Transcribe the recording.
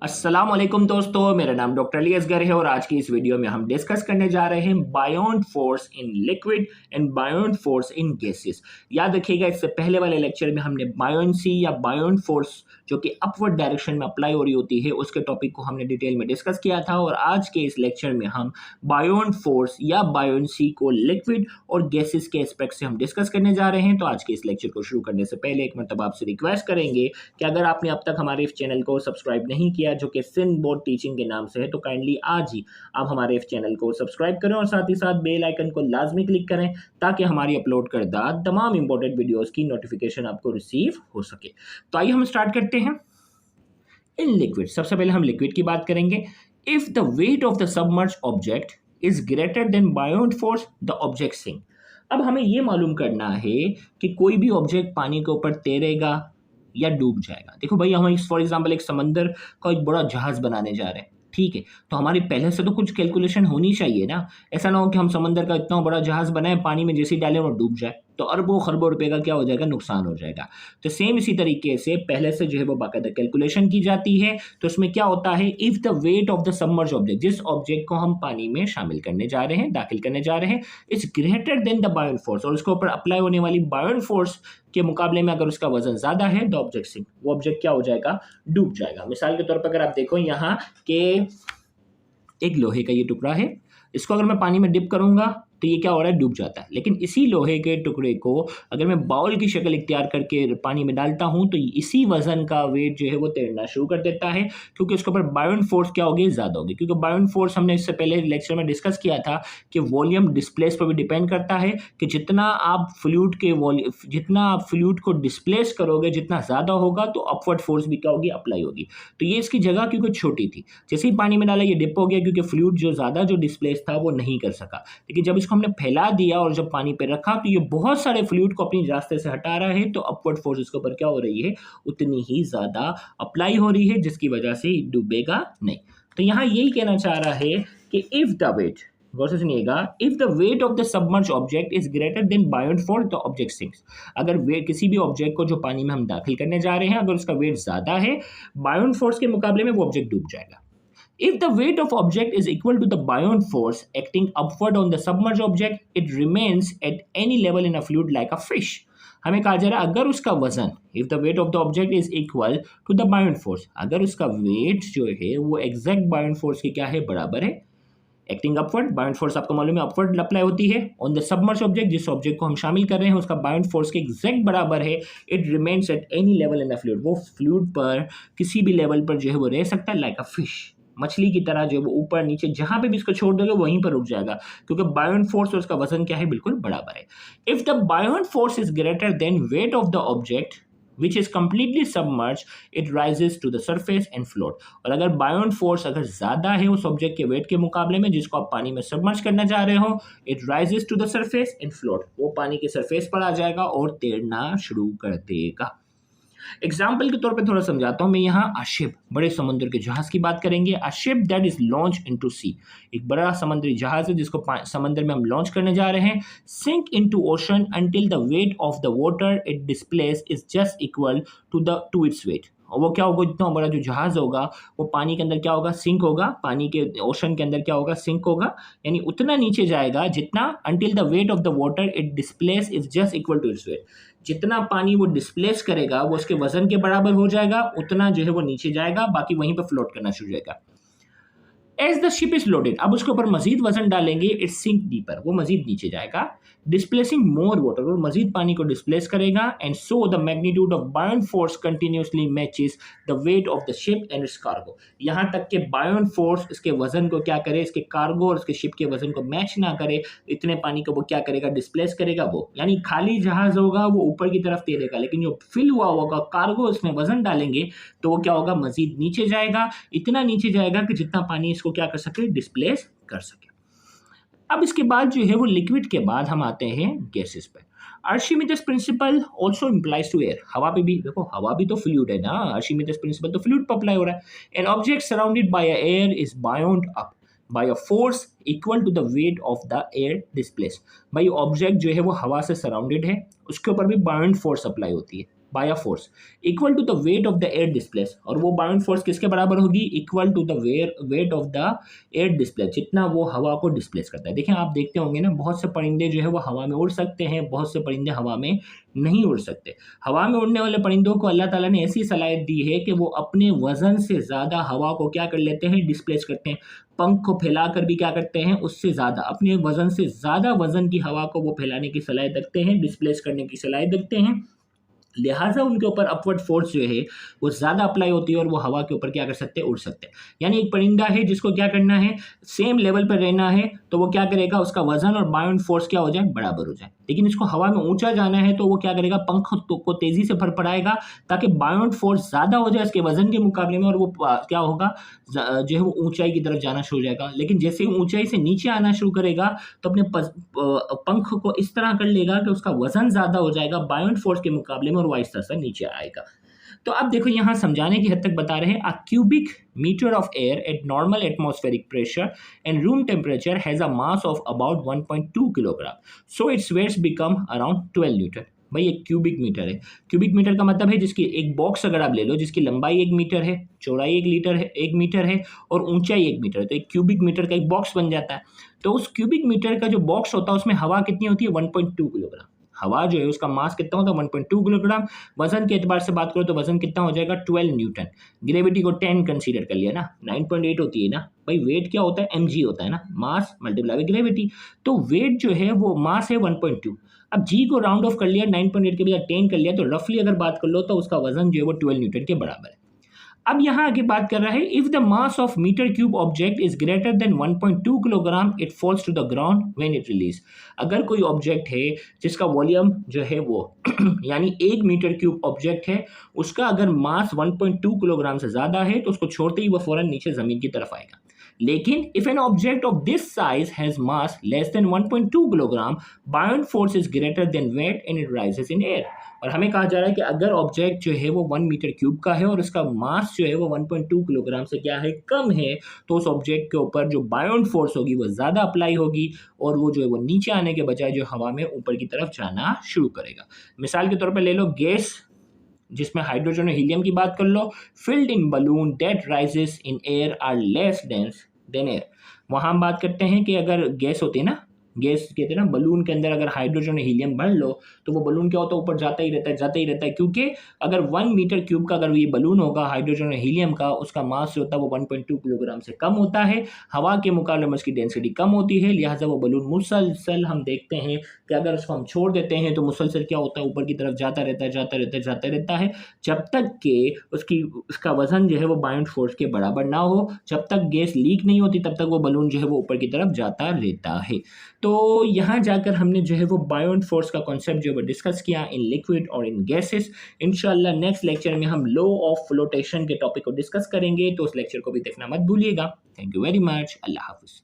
अस्सलाम वालेकुम दोस्तों, मेरा नाम डॉक्टर अली असगर है और आज की इस वीडियो में हम डिस्कस करने जा रहे हैं buoyant force in liquid and buoyant force in gases. याद रखिएगा, इससे पहले वाले लेक्चर में हमने बायोन्सी या बायोन्ट फोर्स जो कि अपवर्ड डायरेक्शन में अप्लाई हो रही होती है उसके टॉपिक को हमने डिटेल में डिस्कस किया था और आज के इस लेक्चर में हम बायोन्ट फोर्स या बायोन्सी को लिक्विड और गैसेस के एस्पेक्ट से हम डिस्कस करने जा रहे हैं। तो आज के इस लेक्चर को शुरू करने से पहले एक मरतबा आपसे रिक्वेस्ट करेंगे कि अगर आपने अब तक हमारे इस चैनल को सब्सक्राइब नहीं किया जो कि सिंध बोर्ड टीचिंग के नाम से है, तो काइंडली आज ही आप हमारे इस चैनल को सब्सक्राइब करें और साथ ही साथ बेल आइकन को लाजमी क्लिक करें ताकि हमारी अपलोड करदा तमाम इंपॉर्टेंट वीडियोस की नोटिफिकेशन आपको रिसीव हो सके। तो आइए हम स्टार्ट करते हैं। इन लिक्विड, सबसे पहले हम लिक्विड की बात करेंगे। If the weight of the submerge object is greater than buoyant force the object sink. अब हमें यह मालूम करना है कि कोई भी ऑब्जेक्ट पानी के ऊपर तैरेगा या डूब जाएगा। देखो भाई, हम फॉर एग्जांपल एक समंदर का एक बड़ा जहाज बनाने जा रहे हैं, ठीक है, तो हमारी पहले से तो कुछ कैलकुलेशन होनी चाहिए ना। ऐसा ना हो कि हम समंदर का इतना बड़ा जहाज बनाए, पानी में जैसे ही डालें और डूब जाए, तो अरबों खरबों रुपए का क्या हो जाएगा, नुकसान हो जाएगा। तो सेम इसी तरीके से पहले से जो है वो बाकायदा कैलकुलेशन की जाती है। तो इसमें क्या होता है, if the weight of the submerge object, जिस ऑब्जेक्ट को हम पानी में शामिल करने जा रहे हैं, दाखिल करने जा रहे हैं, is greater than the buoyant force, और उसके ऊपर अप्लाई होने वाली बायोन्ट फोर्स के मुकाबले में अगर उसका वजन ज्यादा है, द ऑब्जेक्ट सिंक, वो ऑब्जेक्ट क्या हो जाएगा, डूब जाएगा। मिसाल के तौर पर अगर आप देखो यहाँ के एक लोहे का ये टुकड़ा है, इसको अगर मैं पानी में डिप करूंगा तो ये क्या हो रहा है, डूब जाता है। लेकिन इसी लोहे के टुकड़े को अगर मैं बाउल की शक्ल इख्तियार करके पानी में डालता हूं तो इसी वजन का वेट जो है वो तैरना शुरू कर देता है, क्योंकि उसके ऊपर बायोन्ट फोर्स क्या होगी, ज्यादा होगी। क्योंकि बायोन्ट फोर्स हमने इससे पहले लेक्चर में डिस्कस किया था कि वॉल्यूम डिस्प्लेस पर भी डिपेंड करता है कि जितना आप फ्लूइड को डिस्प्लेस करोगे, जितना ज्यादा होगा तो अपवर्ड फोर्स भी क्या होगी, अप्लाई होगी। तो ये इसकी जगह क्योंकि छोटी थी, जैसे ही पानी में डाला ये डिप हो गया, क्योंकि फ्लूइड जो ज्यादा जो डिस्प्लेस था वो नहीं कर सका। लेकिन जब इसको हमने फैला दिया और जब पानी पे रखा तो ये बहुत सारे फ्लूइड को अपनी रास्ते से हटा रहा है, तो अपवर्ड फोर्स इसके ऊपर क्या हो रही है, उतनी ही ज्यादा अप्लाई हो रही है, जिसकी वजह से डूबेगा नहीं। तो यहां यही कहना चाह रहा है कि इफ द वेट, गौर से सुनिएगा, if the weight of the submerge object is greater than buoyant force the object sinks. अगर वेट किसी भी ऑब्जेक्ट को जो पानी में हम दाखिल करने जा रहे हैं, अगर उसका वेट ज्यादा है बायोन्ट फोर्स के मुकाबले में, वो ऑब्जेक्ट डूब जाएगा। If the weight of object is equal to the buoyant force acting upward on the submerged object, it remains at any level in a fluid like a fish. हमें कहा जा रहा है अगर उसका वजन, if the weight of the object is equal to the buoyant force, अगर उसका वेट जो है वो एग्जैक्ट buoyant force के क्या है, बराबर है। एक्टिंग अपवर्ड, बायोन्ट फोर्स आपको मालूम है अपवर्ड अप्लाई होती है ऑन द सबमर्ज ऑब्जेक्ट, जिस ऑब्जेक्ट को हम शामिल कर रहे हैं उसका बायोन्ट फोर्स के एग्जैक्ट बराबर है। It remains at any level in the fluid, वो फ्लूइड पर किसी भी लेवल पर जो है वो रह सकता है, लाइक अ फिश, मछली की तरह जो वो ऊपर नीचे जहां पे भी इसको छोड़ दोगे वहीं पर रुक जाएगा, क्योंकि बायोन्ट फोर्स और उसका वजन क्या है, बिल्कुल बराबर है। If the buoyant force is greater than weight of the object which is completely submerged, it rises to the surface and float। और अगर बायोन्ट फोर्स अगर ज्यादा है उस ऑब्जेक्ट के वेट के मुकाबले में जिसको आप पानी में सबमर्ज करना चाह रहे हो, it rises to the surface and float, वो पानी के सरफेस पर आ जाएगा और तैरना शुरू कर देगा। एग्जाम्पल के तौर पे थोड़ा समझाता हूं मैं। यहाँ अशिप, बड़े समुद्र के जहाज की बात करेंगे। अशिप दैट इज लॉन्च इनटू सी, एक बड़ा समुद्री जहाज है जिसको समंदर में हम लॉन्च करने जा रहे हैं। Sink into ocean until the weight of the water it displaces is just equal to its weight. और वो क्या होगा, इतना बड़ा जो जहाज होगा वो पानी के अंदर क्या होगा, सिंक होगा, पानी के ओशन के अंदर क्या होगा, सिंक होगा, यानी उतना नीचे जाएगा जितना, until the weight of the water it displaces is just equal to its weight, जितना पानी वो डिस्प्लेस करेगा वो उसके वजन के बराबर हो जाएगा, उतना जो है वो नीचे जाएगा, बाकी वहीं पर फ्लोट करना शुरू हो जाएगा। As the ship is loaded, अब उसके ऊपर मजीद वजन डालेंगे, इट सिंक डीपर, वो मजीद नीचे जाएगा, डिस्प्लेसिंग मोर वाटर, और मजीद पानी को डिस्प्लेस करेगा। And so the magnitude of buoyant force continuously matches the weight of the ship and its cargo. यहाँ तक कि बायोन्ट फोर्स इसके वजन को क्या करे, इसके कार्गो और इसके शिप के वजन को मैच ना करे, इतने पानी को वो क्या करेगा, डिस्प्लेस करेगा। वो यानी खाली जहाज होगा वो ऊपर की तरफ तैरेगा, लेकिन जो फिल हुआ होगा कार्गो, इसमें वजन डालेंगे तो वो क्या होगा, मजीद नीचे जाएगा, इतना नीचे जाएगा कि जितना पानी इसको क्या कर सके, डिस्प्लेस कर सके। अब इसके बाद जो है वो लिक्विड के बाद हम आते हैं गैसेस पे। Archimedes principle also implies to air, हवा पे भी देखो, हवा भी तो फ्लूइड है ना, आर्शिमिदस प्रिंसिपल तो फ्लूइड पे अप्लाई हो रहा है। An object surrounded by air is buoyed up by a force equal to the weight of the air displace. भाई ऑब्जेक्ट जो है वो हवा से सराउंडेड है, उसके ऊपर भी बायोन्ड फोर्स अप्लाई होती है, by a force equal to the weight of the air displace, और वो बाउंड फोर्स किसके बराबर होगी, equal to the weight of the air displace, जितना वो हवा को डिस्प्लेस करता है। देखिए आप देखते होंगे ना, बहुत से परिंदे जो है वो हवा में उड़ सकते हैं, बहुत से परिंदे हवा में नहीं उड़ सकते। हवा में उड़ने वाले परिंदों को अल्लाह ताला ने ऐसी सलाहियत दी है कि वो अपने वजन से ज़्यादा हवा को क्या कर लेते हैं, डिस्प्लेस करते हैं। पंख को फैलाकर भी क्या करते हैं, उससे ज़्यादा अपने वजन से ज़्यादा वजन की हवा को वो फैलाने की सलाहियत रखते हैं, डिस्प्लेस करने की सलाहियत रखते हैं। लिहाजा उनके ऊपर अपवर्ड फोर्स जो है वो ज़्यादा अप्लाई होती है और वो हवा के ऊपर क्या कर सकते हैं, उड़ सकते हैं। यानी एक परिंदा है जिसको क्या करना है, सेम लेवल पर रहना है, तो वो क्या करेगा, उसका वजन और बाउंड फोर्स क्या हो जाए, बराबर हो जाए। लेकिन इसको हवा में ऊंचा जाना है तो वो क्या करेगा, पंख को तेजी से फड़फड़ाएगा ताकि बाउंड फोर्स ज़्यादा हो जाए इसके वजन के मुकाबले में, और वो क्या होगा, जो है वो ऊंचाई की तरफ जाना शुरू हो जाएगा। लेकिन जैसे ही ऊंचाई से नीचे आना शुरू करेगा तो अपने पंख को इस तरह कर लेगा कि उसका वजन ज़्यादा हो जाएगा बाउंड फोर्स के मुकाबले में, और वो आहिस्ता आहिस्ता नीचे आएगा। तो अब देखो यहाँ समझाने की हद तक बता रहे हैं, a cubic metre of air at normal atmospheric pressure and room temperature has a mass of about 1.2 kilogram, so its weights become around 12 newton. भाई एक क्यूबिक मीटर है, क्यूबिक मीटर का मतलब है जिसकी एक बॉक्स अगर आप ले लो जिसकी लंबाई 1 मीटर है, चौड़ाई 1 मीटर है और ऊंचाई 1 मीटर है, तो एक क्यूबिक मीटर का एक बॉक्स बन जाता है। तो उस क्यूबिक मीटर का जो बॉक्स होता है उसमें हवा कितनी होती है, 1.2 किलोग्राम। हवा जो है उसका मास कितना होता है, 1.2 किलोग्राम। वजन के एतबार से बात करो तो वजन कितना हो जाएगा, 12 न्यूटन। ग्रेविटी को 10 कंसीडर कर लिया ना, 9.8 होती है ना भाई। वेट क्या होता है, mg होता है ना, मास मल्टीप्लाई विद ग्रेविटी। तो वेट जो है वो मास है 1.2। अब g को राउंड ऑफ कर लिया, 9.8 के बजाय 10 कर लिया, तो रफली अगर बात कर लो तो उसका वजन जो है वो 12 न्यूटन के बराबर है। अब यहां आगे बात कर रहा है, if the mass of metre cube object is greater than 1.2 kilogram it falls to the ground when it release. अगर कोई ऑब्जेक्ट है जिसका वॉल्यूम जो है वो यानी 1 मीटर क्यूब ऑब्जेक्ट है, उसका अगर मास 1.2 किलोग्राम से ज्यादा है तो उसको छोड़ते ही वो फौरन नीचे जमीन की तरफ आएगा। लेकिन if an object of this size has mass less than 1.2 kilogram, bound force is greater than weight and it rises in air. और हमें कहा जा रहा है कि अगर ऑब्जेक्ट जो है वो 1 मीटर क्यूब का है और उसका मास जो है वो 1.2 किलोग्राम से क्या है, कम है, तो उस ऑब्जेक्ट के ऊपर जो बाउंड फोर्स होगी वो ज़्यादा अप्लाई होगी और वो जो है वो नीचे आने के बजाय जो हवा में ऊपर की तरफ जाना शुरू करेगा। मिसाल के तौर पर ले लो गैस, जिसमें हाइड्रोजन और हीलियम की बात कर लो, filled in balloon that rises in air are less dense than air. वहाँ हम बात करते हैं कि अगर गैस होती है ना, गैस कहते हैं ना, बलून के अंदर अगर हाइड्रोजन और हीलियम भर लो तो वो बलून क्या होता है, ऊपर जाता ही रहता है, जाता ही रहता है। क्योंकि अगर 1 मीटर क्यूब का अगर ये बलून होगा हाइड्रोजन और हीलियम का, उसका मास जो होता है वो 1.2 किलोग्राम से कम होता है, हवा के मुकाबले में उसकी डेंसिटी कम होती है, लिहाजा वो बलून मुसलसल हम देखते हैं कि अगर उसको हम छोड़ देते हैं तो मुसलसल क्या होता है, ऊपर की तरफ जाता रहता है, जाता रहता है, जाता रहता है, जब तक कि उसका वजन जो है वो बाउंड फोर्स के बराबर ना हो। जब तक गैस लीक नहीं होती तब तक वो बलून जो है वो ऊपर की तरफ जाता रहता है। तो यहाँ जाकर हमने जो है वो बाउंड फोर्स का कॉन्सेप्ट जो है वो डिस्कस किया इन लिक्विड और इन गैसेस। इंशाल्लाह नेक्स्ट लेक्चर में हम लॉ ऑफ फ्लोटेशन के टॉपिक को डिस्कस करेंगे, तो उस लेक्चर को भी देखना मत भूलिएगा। Thank you very much. अल्लाह हाफिज़।